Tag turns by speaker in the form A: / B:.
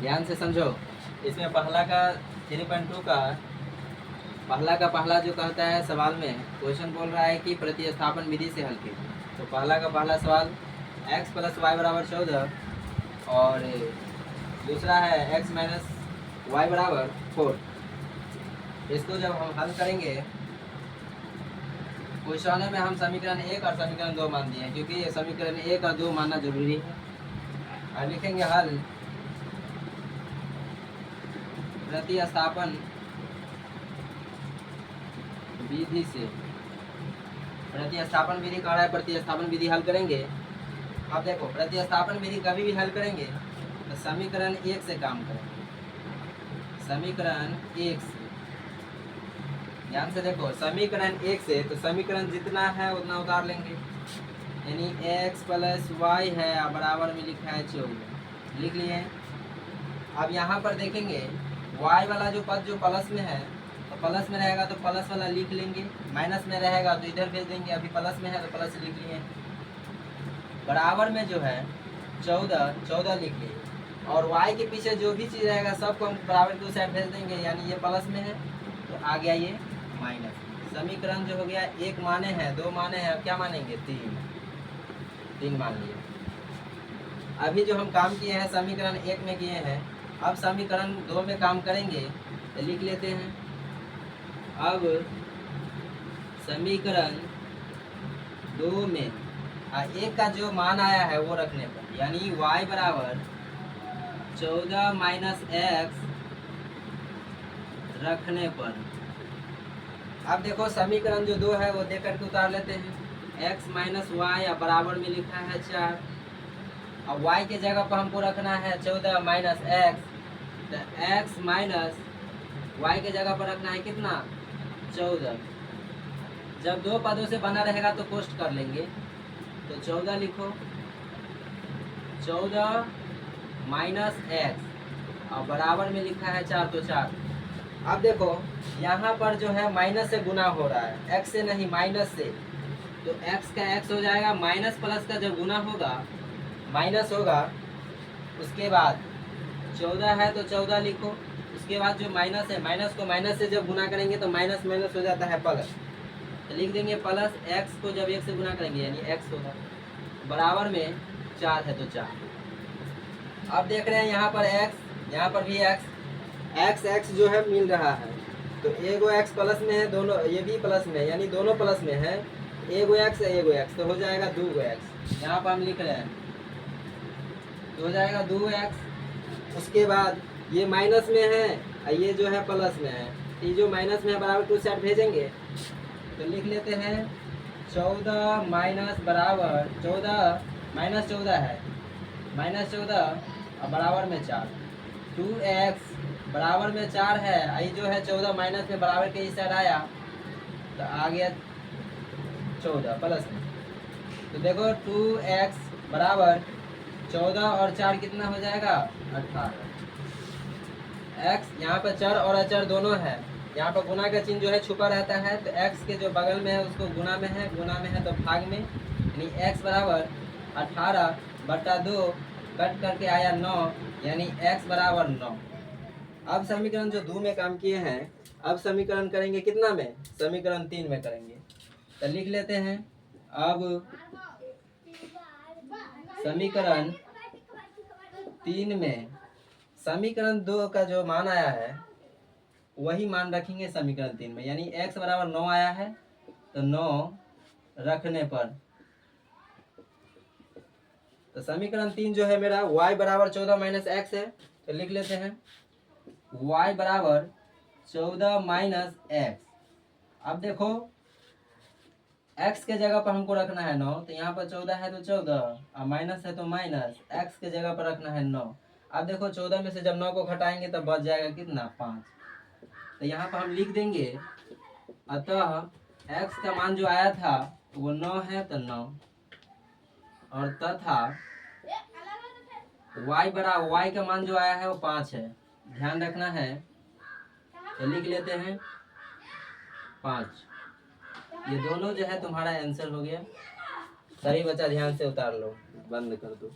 A: ध्यान से समझो। इसमें पहला जो कहता है सवाल में, क्वेश्चन बोल रहा है कि प्रतिस्थापन विधि से हल कीजिए। तो पहला सवाल x प्लस वाई बराबर 14 और दूसरा है x माइनस वाई बराबर 4। इसको जब हम हल करेंगे, क्वेश्चन में हम समीकरण 1 और समीकरण 2 मान दिए हैं, क्योंकि ये समीकरण 1 और 2 मानना जरूरी है। अब लिखेंगे हल प्रतिस्थापन विधि से। प्रतिस्थापन विधि कह रहा है, प्रतिस्थापन विधि हल करेंगे। अब देखो, प्रतिस्थापन विधि कभी भी हल करेंगे तो समीकरण 1 से काम करेंगे। समीकरण 1 से ध्यान से देखो, समीकरण 1 से तो समीकरण जितना है उतना उतार लेंगे, यानी x प्लस वाई है बराबर में लिखा है 14, लिख लिए। अब यहाँ पर देखेंगे y वाला जो पद जो प्लस में है तो प्लस में रहेगा तो प्लस वाला लिख लेंगे, माइनस में रहेगा तो इधर भेज देंगे। अभी प्लस में है तो प्लस लिख लिए। बराबर में जो है 14 लिख लिए, और y के पीछे जो भी चीज़ रहेगा सबको हम बराबर की साइड भेज देंगे, यानी ये प्लस में है तो आ गया ये माइनस। समीकरण जो हो गया, 1 माने हैं, 2 माने हैं, अब क्या मानेंगे 3 मान लिए। अभी जो हम काम किए हैं समीकरण 1 में किए हैं, अब समीकरण 2 में काम करेंगे तो लिख लेते हैं। अब समीकरण 2 में 1 का जो मान आया है वो रखने पर, यानी y बराबर 14 माइनस एक्स रखने पर। अब देखो समीकरण जो 2 है वो दे करके उतार लेते हैं। x माइनस वाई बराबर में लिखा है 4। अब y के जगह पर हमको रखना है 14 माइनस एक्स, तो x माइनस y के जगह पर रखना है कितना 14। जब 2 पदों से बना रहेगा तो पोस्ट कर लेंगे, तो 14 लिखो, 14 माइनस एक्स और बराबर में लिखा है 4, तो 4। अब देखो यहाँ पर जो है माइनस से गुना हो रहा है, x से नहीं माइनस से, तो x का x हो जाएगा, माइनस प्लस का जब गुना होगा माइनस होगा। उसके बाद 14 है तो 14 लिखो, उसके बाद जो माइनस है, माइनस को माइनस से जब गुना करेंगे तो माइनस माइनस हो जाता है प्लस, तो लिख देंगे प्लस। x को जब 1 से गुना करेंगे यानी x होगा, बराबर में 4 है तो 4। अब देख रहे हैं यहाँ पर x, यहाँ पर भी x जो है मिल रहा है, तो एगो x प्लस में है, दोनों ये भी प्लस में है, यानी दोनों प्लस में है। एगो x तो हो जाएगा 2 x, यहाँ पर हम लिख रहे हैं तो हो जाएगा 2 x। उसके बाद ये माइनस में है और ये जो है प्लस में है, ये जो माइनस में है बराबर टू साइड भेजेंगे, तो लिख लेते हैं 14 माइनस बराबर 14 माइनस 14 है, माइनस 14 और बराबर में 4, 2x बराबर में 4 है। आई जो है 14 माइनस में बराबर के इस साइड आया तो आ गया 14 प्लस में। तो देखो 2x बराबर 14 और 4 कितना हो जाएगा 18। x यहाँ पर चर और अचर दोनों है, यहाँ पर गुना का चिन्ह जो है छुपा रहता है, तो x के जो बगल में है उसको गुना में है तो भाग में, यानी x बराबर 18/2 कट करके आया 9, यानी x बराबर 9। अब समीकरण जो 2 में काम किए हैं, अब समीकरण करेंगे कितना में, समीकरण 3 में करेंगे, तो लिख लेते हैं। अब समीकरण 3 में समीकरण 2 का जो मान आया है वही मान रखेंगे समीकरण 3 में, यानी x बराबर 9 आया है तो 9 रखने पर, तो समीकरण 3 जो है मेरा y बराबर 14 माइनस एक्स है, तो लिख लेते हैं y बराबर 14 माइनस एक्स। अब देखो x के जगह पर हमको रखना है 9, तो यहाँ पर 14 है तो 14 और माइनस है तो माइनस, x के जगह पर रखना है 9। अब देखो 14 में से जब 9 को घटाएंगे तब बच जाएगा कितना 5, तो यहाँ पर हम लिख देंगे अतः x का मान जो आया था वो 9 है तो 9, और तथा y का मान जो आया है वो 5 है, ध्यान रखना है, तो लिख लेते हैं 5। ये दोनों जो है तुम्हारा आंसर हो गया। सभी बच्चा ध्यान से उतार लो, बंद कर दो।